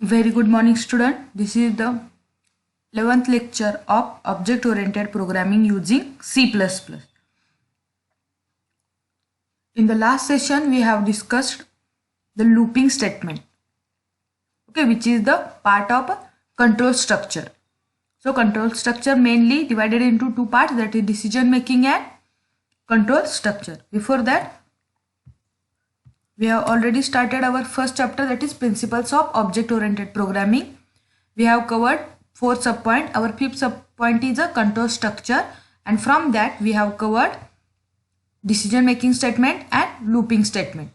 Very good morning, student. This is the 11th lecture of object oriented programming using C++. In the last session we have discussed the looping statement, okay, which is the part of a control structure. So control structure mainly divided into two parts, that is decision making and control structure. Before that we have already started our first chapter, that is principles of object oriented programming. We have covered 4 subpoint. Our 5th subpoint is a control structure, and from that we have covered decision making statement and looping statement.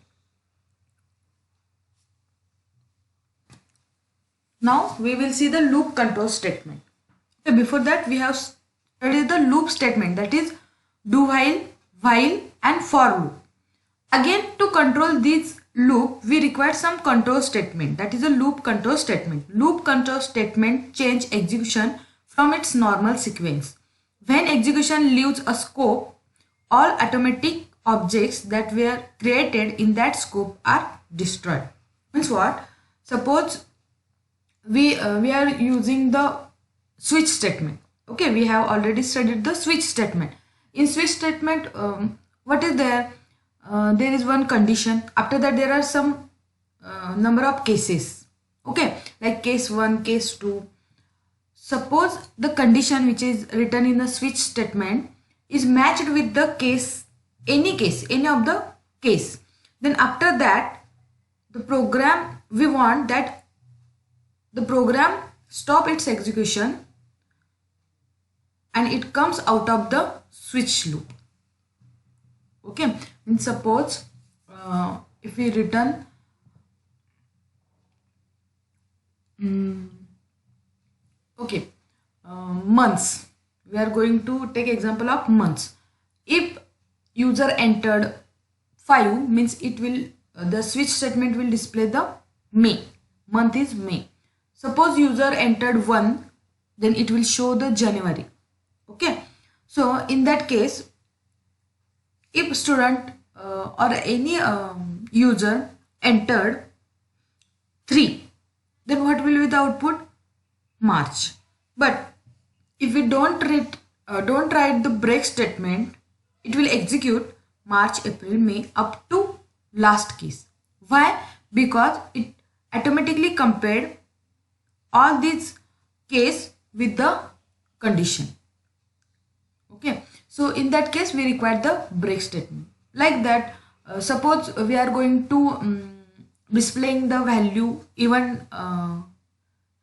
Now we will see the loop control statement. So before that we have studied the loop statement, that is do while and for loop. Again, to control this loop we require some control statement, that is a loop control statement. Loop control statement change execution from its normal sequence. When execution leaves a scope, all automatic objects that were created in that scope are destroyed. Means what? Suppose we are using the switch statement. Okay, we have already studied the switch statement. In switch statement, what is there? There is one condition. After that there are some number of cases, okay, like case 1, case 2. Suppose the condition which is written in the switch statement is matched with the case, any of the case, then after that the program, we want that the program stop its execution and it comes out of the switch loop. Okay, and suppose if we return months, we are going to take example of months. If user entered 5, means it will the switch statement will display the May, month is May. Suppose user entered 1, then it will show the January. Okay, so in that case, if student or any user entered 3, then what will be the output? March. But if we don't write the break statement, it will execute March, April, May up to last case. Why? Because it automatically compared all these case with the condition. Okay, so in that case we require the break statement. Like that, suppose we are going to displaying the value even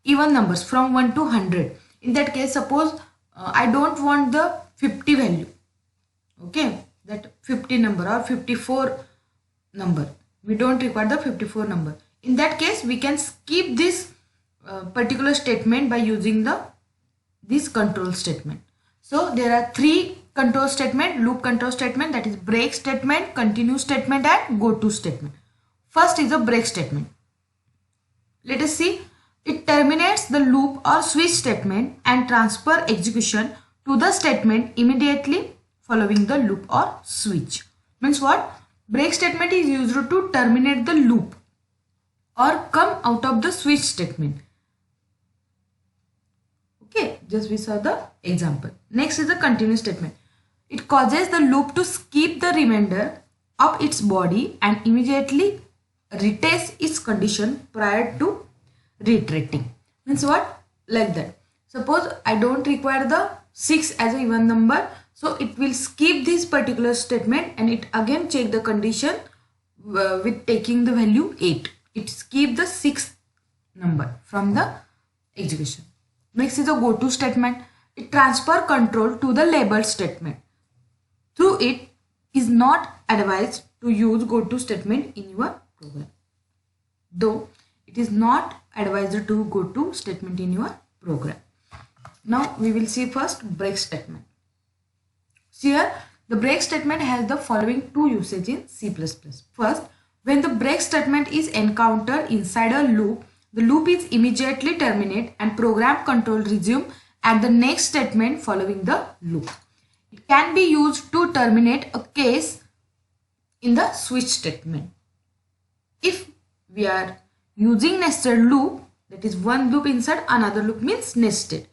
numbers from 1 to 100. In that case, suppose I don't want the 50 value, okay, that 50 number or 54 number, we don't require the 54 number. In that case we can skip this particular statement by using this control statement. So there are 3 control statement, loop control statement, that is break statement, continue statement and go to statement. First is a break statement. Let us see. It terminates the loop or switch statement and transfer execution to the statement immediately following the loop or switch. Means what? Break statement is used to terminate the loop or come out of the switch statement. Okay, just we saw the example. Next is the continue statement. It causes the loop to skip the remainder of its body and immediately retains its condition prior to reiterating. Means what? Like that. Suppose I don't require the 6 as a even number, so it will skip this particular statement and it again check the condition with taking the value 8. It skip the 6th number from the execution. Next is a go to statement. It transfer control to the label statement. Through it is not advised to use go to statement in your program. Though it is not advised to go to statement in your program. Now we will see first break statement. Here the break statement has the following 2 usage in C++. First, when the break statement is encountered inside a loop, the loop is immediately terminated and program control resume at the next statement following the loop. It can be used to terminate a case in the switch statement. If we are using nested loop, that is one loop inside another loop means nested.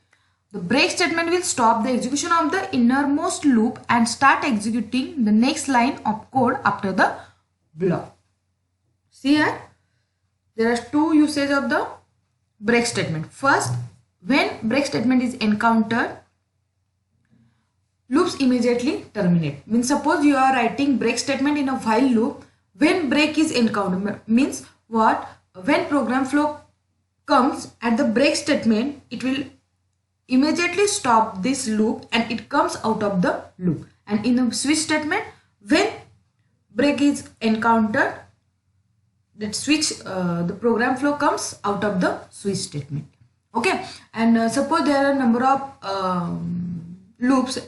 The break statement will stop the execution of the innermost loop and start executing the next line of code after the block. See here, there are two usages of the break statement. First, when break statement is encountered, loops immediately terminate. Means suppose you are writing break statement in a while loop, when break is encountered means what? When program flow comes at the break statement, it will immediately stop this loop and it comes out of the loop. And in the switch statement, when break is encountered, that switch the program flow comes out of the switch statement. Okay, and suppose there are a number of loops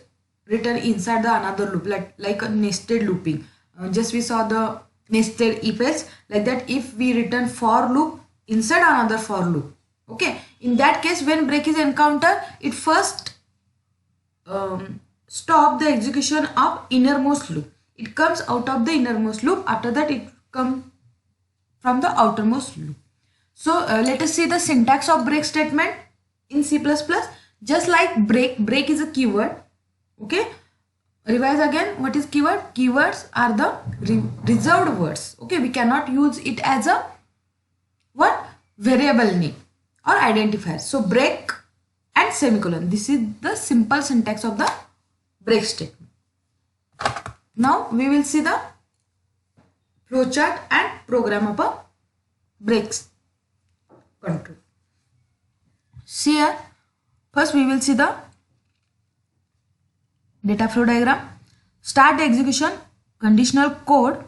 written inside the another loop, like a nested looping. Just we saw the nested if else, like that. If we return for loop inside another for loop, okay, in that case when break is encountered, it first stop the execution of innermost loop. It comes out of the innermost loop. After that it comes from the outermost loop. So let us see the syntax of break statement in C++. Just like break is a keyword. Okay, revise again, what is keyword? Keywords are the reserved words. Okay, we cannot use it as a what? Variable name or identifier. So break and semicolon, this is the simple syntax of the break statement. Now we will see the flowchart and program of a breaks control. See here, first we will see the data flow diagram. Start the execution, conditional code.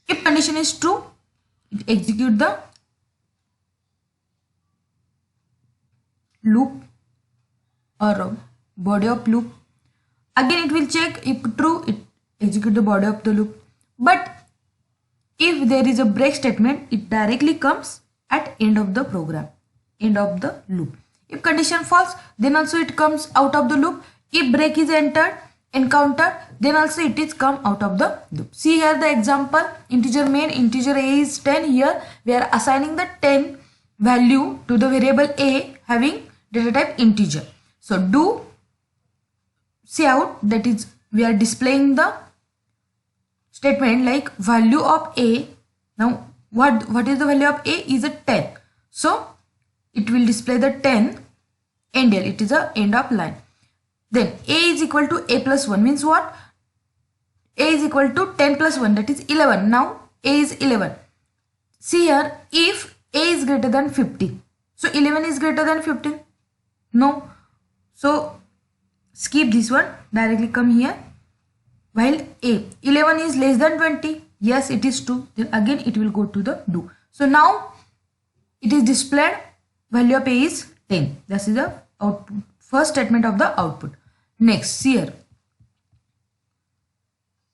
If condition is true, it execute the loop or body of loop. Again it will check, if true it execute the body of the loop. But if there is a break statement, it directly comes at end of the program, end of the loop. If condition false, then also it comes out of the loop. If break is encountered, then also it is come out of the loop. See here the example, integer main, integer a is 10. Here we are assigning the 10 value to the variable a having data type integer. So do cout, that is we are displaying the statement like value of a. Now what is the value of a? Is a 10. So it will display the 10 end here. It is a end of line. Then a is equal to a plus 1 means what? A is equal to 10 plus 1, that is 11. Now a is 11. See here, if a is greater than 50, so 11 is greater than 15? No. So skip this one, directly come here. While a 11 is less than 20, yes it is true, then again it will go to the do. So now it is displayed value of a is 10. This is the output, first statement of the output. Next, see here.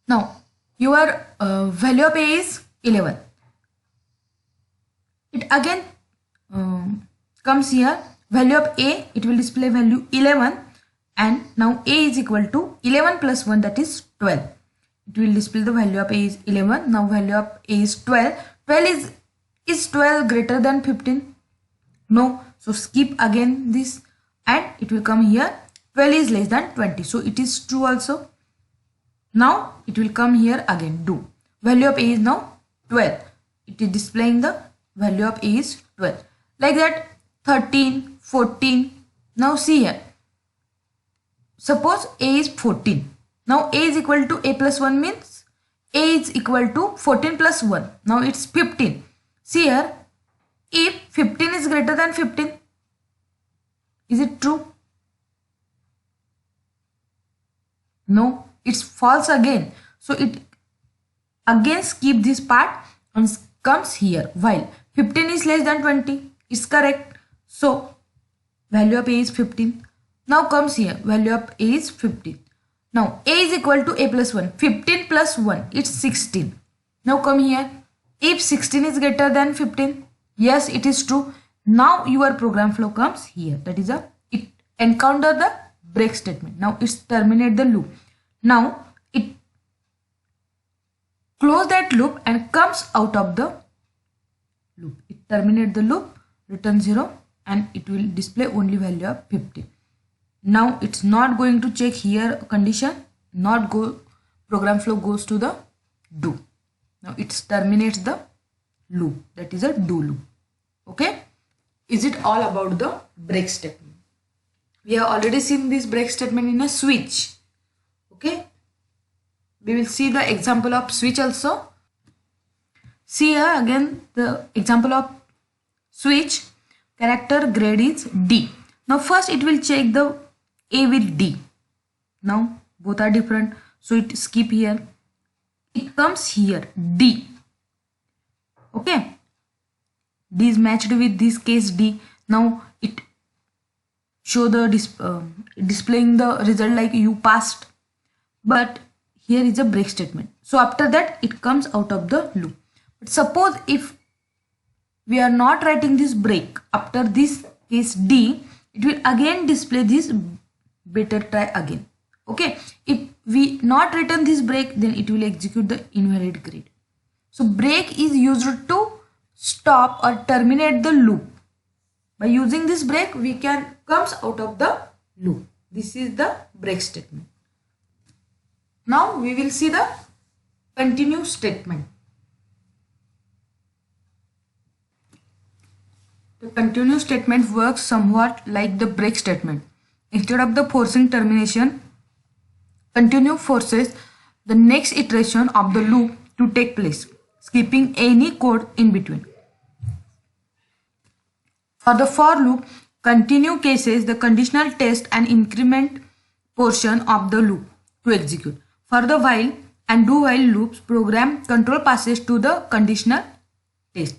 Now your value of a is 11. It again comes here, value of a, it will display value 11, and now a is equal to 11 plus 1, that is 12. It will display the value of a is 11. Now value of a is 12. 12 is 12 greater than 15? No. So skip again this and it will come here, 12 is less than 20. So it is true also. Now it will come here again, do. Value of a is now 12. It is displaying the value of a is 12. Like that, 13, 14. Now see here. Suppose a is 14. Now a is equal to a plus 1 means a is equal to 14 plus 1. Now it's 15. See here, if 15 is greater than 15, is it true? No, it's false again. So it again skip this part and comes here. While 15 is less than 20, it's correct. So value of a is 15. Now comes here, value of a is 15. Now a is equal to a plus 1. 15 plus 1, it's 16. Now come here, if 16 is greater than 15, yes it is true. Now your program flow comes here, that is it encounter the break statement. Now it's terminate the loop. Now it close that loop and comes out of the loop. It terminate the loop return 0, and it will display only value of 50. Now it's not going to check here condition, not go, program flow goes to the do. Now it terminates the loop, that is a do loop. Okay, is it all about the break statement? We have already seen this break statement in a switch. Okay, we will see the example of switch also. See here again the example of switch. Character grade is D. Now first it will check the A with D. Now both are different, so it skip here. It comes here D. Okay, D is matched with this case D. Now it show the displaying the result like you passed, but here is a break statement. So after that it comes out of the loop. But suppose if we are not writing this break after this case D, it will again display this better try again. Okay, if we not written this break, then it will execute the invalid grade. So break is used to stop or terminate the loop. By using this break, we can comes out of the loop. This is the break statement. Now we will see the continue statement. The continue statement works somewhat like the break statement. Instead of the forcing termination, continue forces the next iteration of the loop to take place, skipping any code in between. For the for loop, continue cases the conditional test and increment portion of the loop to execute. For the while and do while loops, program control passes to the conditional test.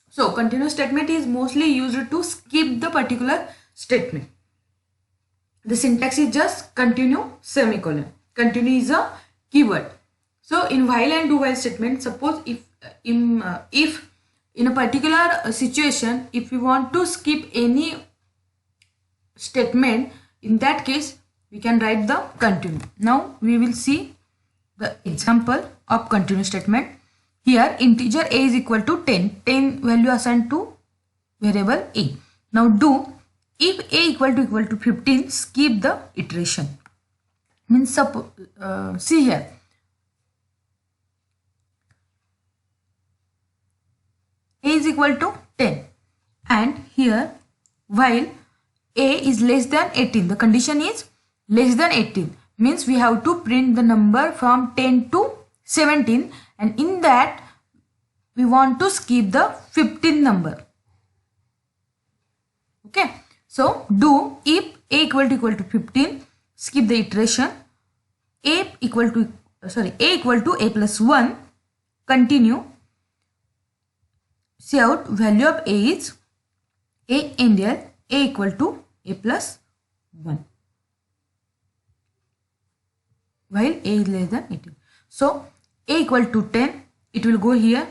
So continue statement is mostly used to skip the particular statement. The syntax is just continue semicolon. Continue is a keyword. So in while and do while statement, suppose if in a particular situation, if we want to skip any statement, in that case we can write the continue. Now we will see the example of continue statement. Here integer a is equal to 10. 10 value assigned to variable a. Now do if a equal to 15, skip the iteration. Means suppose see here. A is equal to 10 and here while a is less than 18, the condition is less than 18, means we have to print the number from 10 to 17, and in that we want to skip the 15 number. Okay, so do if a equal to 15, skip the iteration, a equal to a plus 1, continue. See out value of a is a and here a equal to a plus 1 while a is less than 18. So a equal to 10, it will go here.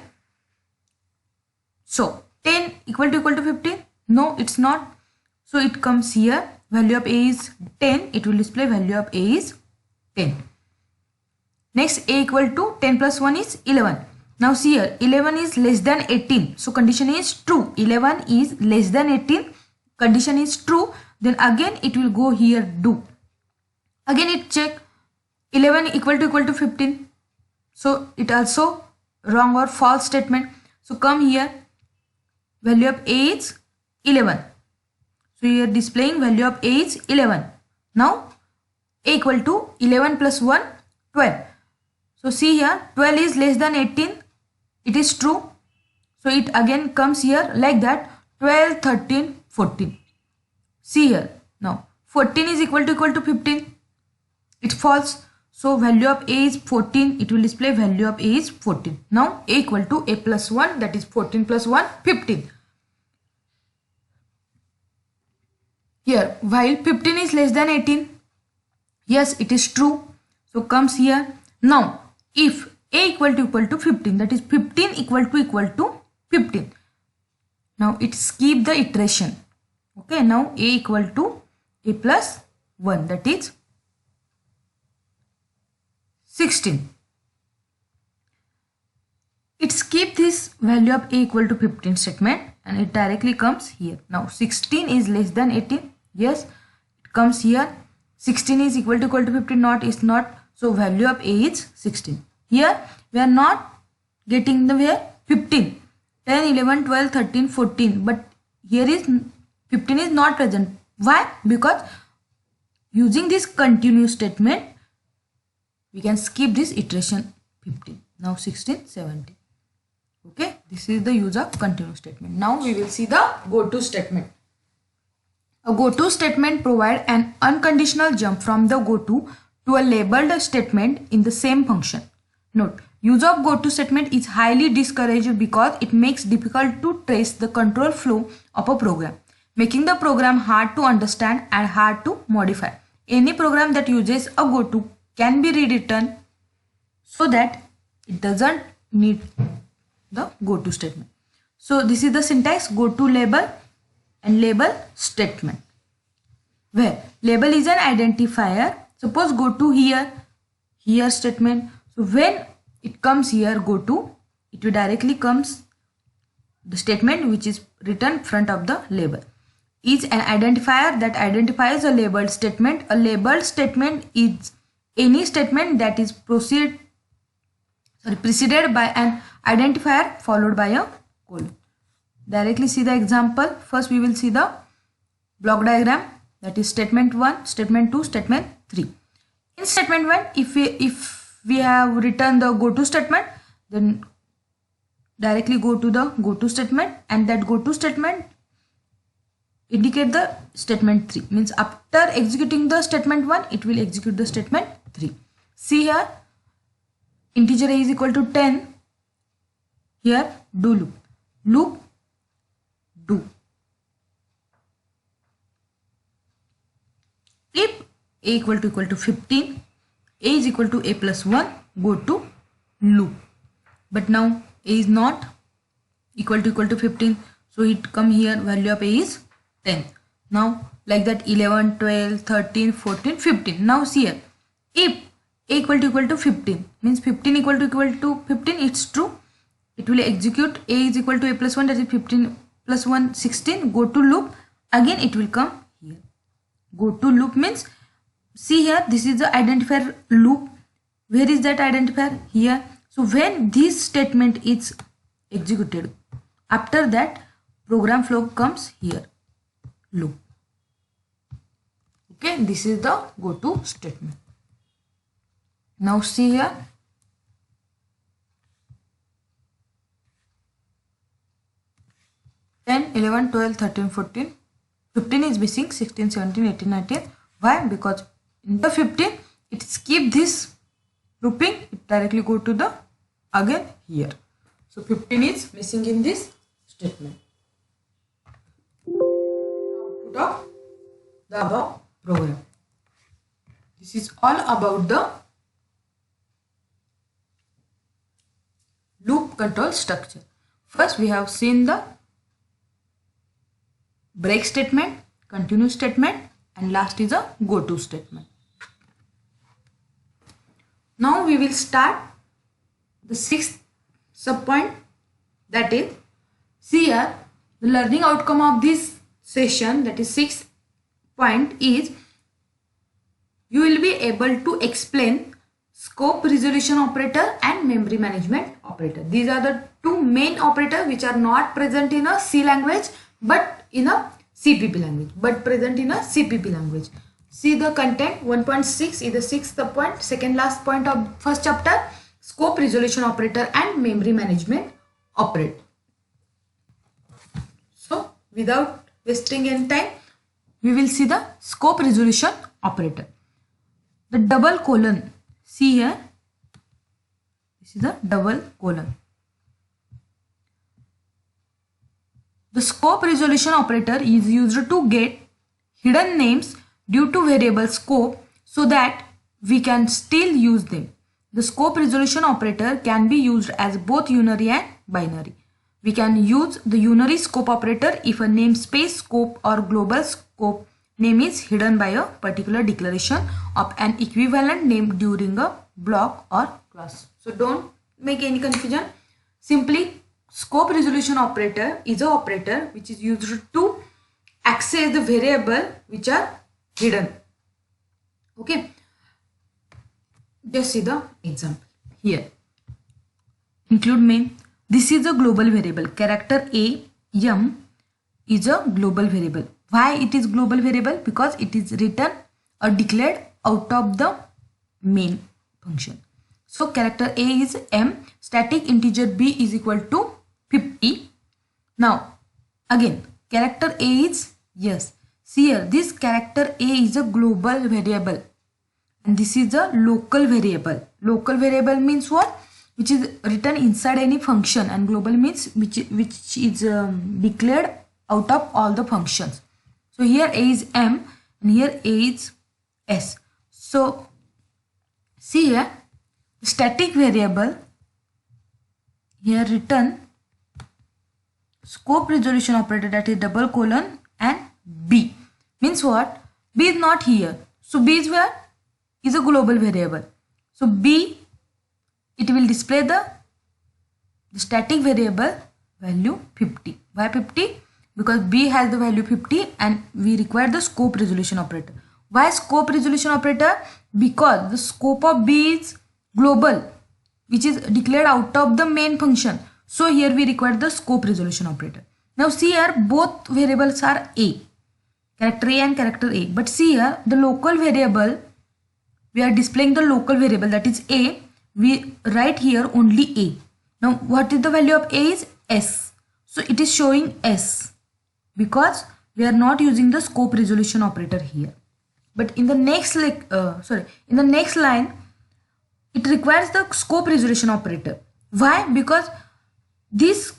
So 10 equal to 15, no it's not, so it comes here, value of a is 10, it will display value of a is 10. Next a equal to 10 plus 1 is 11. Now see here 11 is less than 18, so condition is true. 11 is less than 18, condition is true. Then again it will go here do. Again it check 11 equal to 15, so it also wrong or false statement. So come here, value of a is 11, so here displaying value of a is 11. Now a equal to 11 plus 1 12. So see here 12 is less than 18, it is true, so it again comes here like that 12 13 14. See here now 14 is equal to 15, it's false, so value of a is 14, it will display value of a is 14. Now a equal to a plus 1, that is 14 plus 1 15. Here while 15 is less than 18, yes it is true, so comes here. Now if a equal to 15, that is 15 equal to 15, now it skip the iteration. Okay, now a equal to a plus 1, that is 16. It skip this value of a equal to 15 statement and it directly comes here. Now 16 is less than 18. Yes, it comes here. 16 is equal to 15, not is not. So value of A is 16. Here we are not getting the where 15. 10, 11, 12, 13, 14. But here is 15 is not present. Why? Because using this continuous statement, we can skip this iteration 15. Now 16, 17. Okay, this is the use of continuous statement. Now we will see the go-to statement. A go-to statement provides an unconditional jump from the go-to to a labeled statement in the same function. Note, use of go-to statement is highly discouraged because it makes difficult to trace the control flow of a program, making the program hard to understand and hard to modify. Any program that uses a go-to can be rewritten so that it doesn't need the go-to statement. So this is the syntax: go-to label and label statement, where label is an identifier. Suppose go to here statement. So when it comes here go to, it will directly comes the statement which is written front of the label. Is an identifier that identifies a labeled statement. A labeled statement is any statement that is preceded by an identifier followed by a colon. Directly see the example. First we will see the block diagram, that is statement 1, statement 2, statement 3. In statement 1, if we have written the go to statement, then directly go to the go to statement, and that go to statement indicate the statement 3, means after executing the statement 1 it will execute the statement 3. See here, integer a is equal to 10. Here do loop do. If a equal to 15, a is equal to a plus 1, go to loop. But now a is not equal to 15, so it come here, value of a is 10. Now like that 11, 12, 13, 14, 15. Now see here, if a equal to 15 means 15 equal to 15, it's true. It will execute a is equal to a plus 1, that is 15 plus 1, 16. Go to loop, again it will come here. Go to loop means, see here, this is the identifier loop. Where is that identifier? Here. So when this statement is executed, after that program flow comes here, loop. Okay, this is the go to statement. Now see here, ten, 11, 12, 13, 14, 15 is missing, 16, 17, 18, 19. Why? Because in the 15 it skip this looping, it directly go to the again here. So 15 is missing in this statement. Output of the above program. This is all about the loop control structure. First we have seen the break statement, continue statement, and last is a go to statement. Now we will start the sixth sub point, that is, see here, the learning outcome of this session, that is sixth point, is you will be able to explain scope resolution operator and memory management operator. These are the two main operators which are not present in a C language but in a CPP language, but present in a CPP language. See the content. 1.6 is the sixth point, second last point of first chapter, scope resolution operator and memory management operator. So without wasting any time, we will see the scope resolution operator. The double colon, see here, this is the double colon. The scope resolution operator is used to get hidden names due to variable scope so that we can still use them. The scope resolution operator can be used as both unary and binary. We can use the unary scope operator if a namespace scope or global scope name is hidden by a particular declaration of an equivalent name during a block or class. So don't make any confusion. Simply scope resolution operator is a operator which is used to access the variable which are hidden. Okay, just see the example here. Include main. This is a global variable. Character a m is a global variable. Why it is global variable? Because it is written or declared out of the main function. So character a is m, static integer b is equal to 50. Now again character a is, yes, see here, this character a is a global variable and this is a local variable. Local variable means what? Which is written inside any function, and global means which is declared out of all the functions. So here a is m and here a is s. So see here, static variable here written scope resolution operator, that is double colon and b, means what? B is not here, so b is where? Is a global variable. So b, it will display the static variable value 50. Why 50? Because b has the value 50 and we require the scope resolution operator. Why scope resolution operator? Because the scope of b is global, which is declared out of the main function. So here we require the scope resolution operator. Now see here, both variables are a, character a and character a. But see here, the local variable, we are displaying the local variable, that is a. We write here only a. Now what is the value of a is s. So it is showing s because we are not using the scope resolution operator here. But in the next in the next line, it requires the scope resolution operator. Why? Because this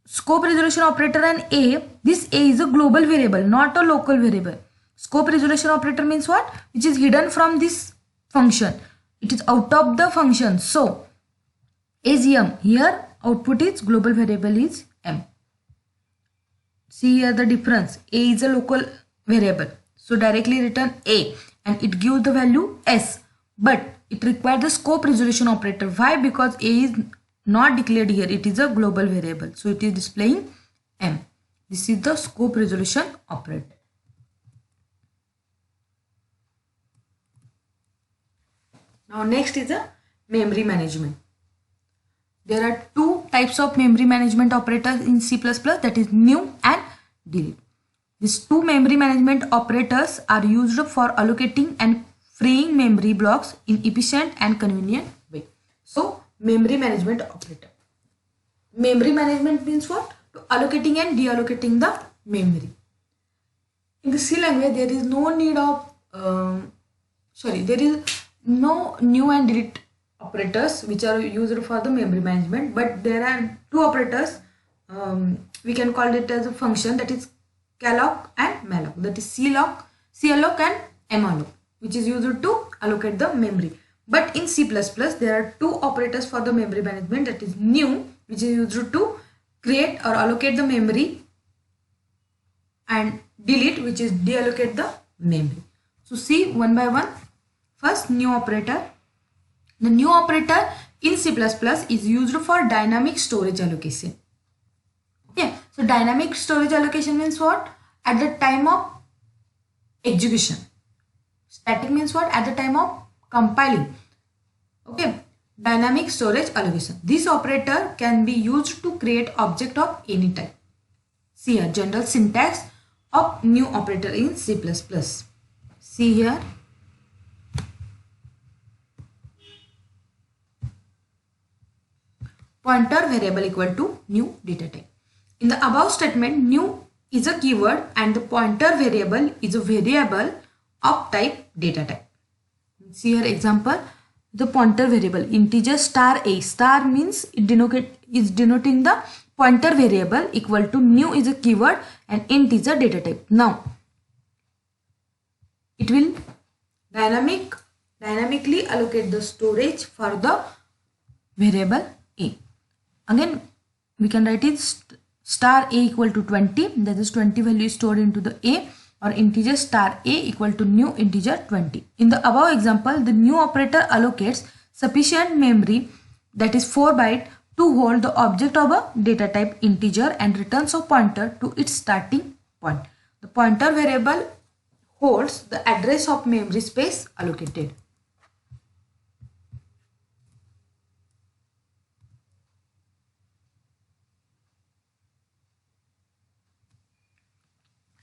scope resolution operator and a, this a is a global variable, not a local variable. Scope resolution operator means what? Which is hidden from this function. It is out of the function. So is m. Here output is global variable is m. See here the difference. A is a local variable, so directly written a and it gives the value s. But it requires the scope resolution operator. Why? Because a is not declared here. It is a global variable, so it is displaying m. This is the scope resolution operator. Now next is a memory management. There are two types of memory management operators in C++, that is new and delete. These two memory management operators are used for allocating and freeing memory blocks in efficient and convenient way. So memory management operator. Memory management means what? To allocating and deallocating the memory. In the C language there is no need of there is no new and delete operators which are used for the memory management, but there are two operators. We can call it as a function, that is calloc and malloc, that is calloc and malloc, which is used to allocate the memory. But in C++ there are two operators for the memory management, that is new, which is used to create or allocate the memory, and delete, which is deallocate the memory. So see one by one. First, new operator. The new operator in C++ is used for dynamic storage allocation. Okay, so dynamic storage allocation means what? At the time of execution. Static means what? At the time of compiling. Okay, dynamic storage allocation. This operator can be used to create object of any type. See here, general syntax of new operator in C++. See here. Pointer variable equal to new data type. In the above statement, new is a keyword and the pointer variable is a variable of type data type. See here example, the pointer variable integer star a. Star means it is denoting the pointer variable, equal to new is a keyword and int is a data type. Now it will dynamically allocate the storage for the variable a. Again we can write it star a equal to 20, that is 20 value is stored into the a, or integer star a equal to new integer 20. In the above example, the new operator allocates sufficient memory, that is 4 byte, to hold the object of a data type integer and returns a pointer to its starting point. The pointer variable holds the address of memory space allocated.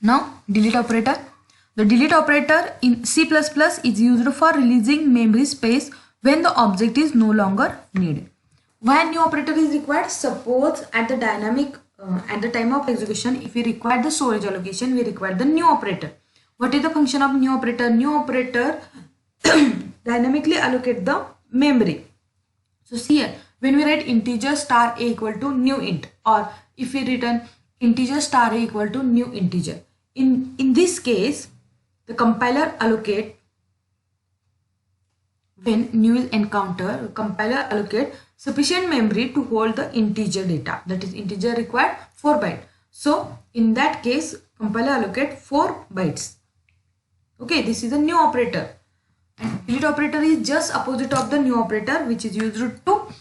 Now delete operator. The delete operator in C++ is used for releasing memory space when the object is no longer needed. Why new operator is required? Suppose at the at the time of execution, if we require the storage allocation, we require the new operator. What is the function of new operator? New operator dynamically allocate the memory. So see here, when we write integer star a equal to new int, or if we return integer star a equal to new integer, in this case, the compiler allocate, when new is encountered, compiler allocate sufficient memory to hold the integer data. That is, integer required 4 bytes. So in that case, compiler allocate 4 bytes. Okay, this is a new operator. And delete operator is just opposite of the new operator, which is used to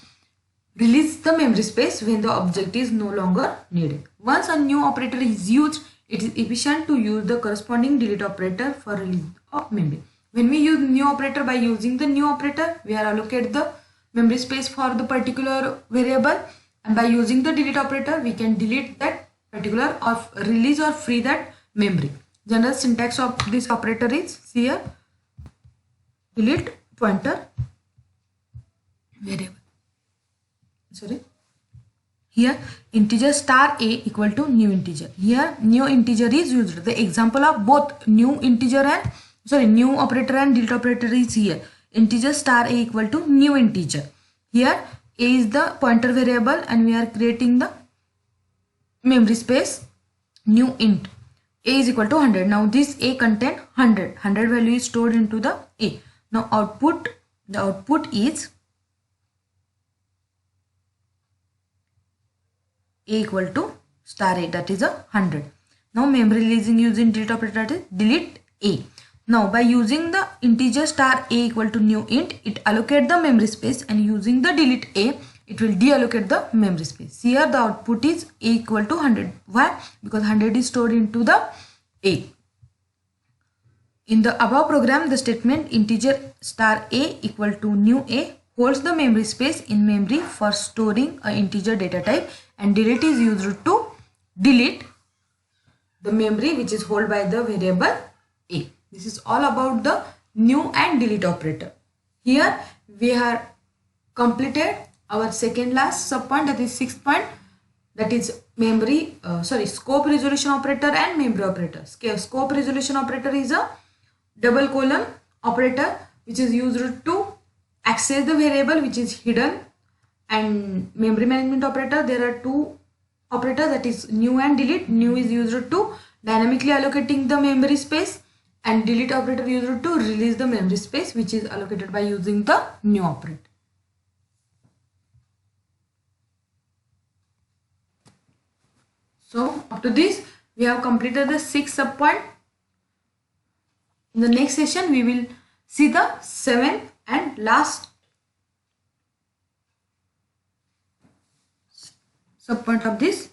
release the memory space when the object is no longer needed. Once a new operator is used, it is efficient to use the corresponding delete operator for release of memory. When we use new operator, by using the new operator, we are allocate the memory space for the particular variable, and by using the delete operator, we can delete that particular or release or free that memory. General syntax of this operator is here: delete pointer variable. Sorry. Here integer star a equal to new integer. Here new integer is used. The example of both new integer and new operator and delete operator is here. Integer star a equal to new integer. Here a is the pointer variable and we are creating the memory space new int. A is equal to 100. Now this a contain 100. 100 value is stored into the a. Now output, the output is a equal to star a, that is a 100. Now memory releasing using delete operator is delete a. Now by using the integer star a equal to new int, it allocate the memory space, and using the delete a, it will deallocate the memory space. Here the output is a equal to 100. Why? Because 100 is stored into the a. In the above program, the statement integer star a equal to new a holds the memory space in memory for storing an integer data type, and delete is used to delete the memory which is held by the variable a. This is all about the new and delete operator. Here we have completed our second last subpoint, that is 6th point, that is scope resolution operator and memory operator. Scope resolution operator is a double column operator which is used to access the variable which is hidden, and memory management operator, there are two operators, that is new and delete. New is used to dynamically allocating the memory space, and delete operator used to release the memory space which is allocated by using the new operator. So after this we have completed the 6th subpoint. In the next session we will see the 7th and last subpoint of this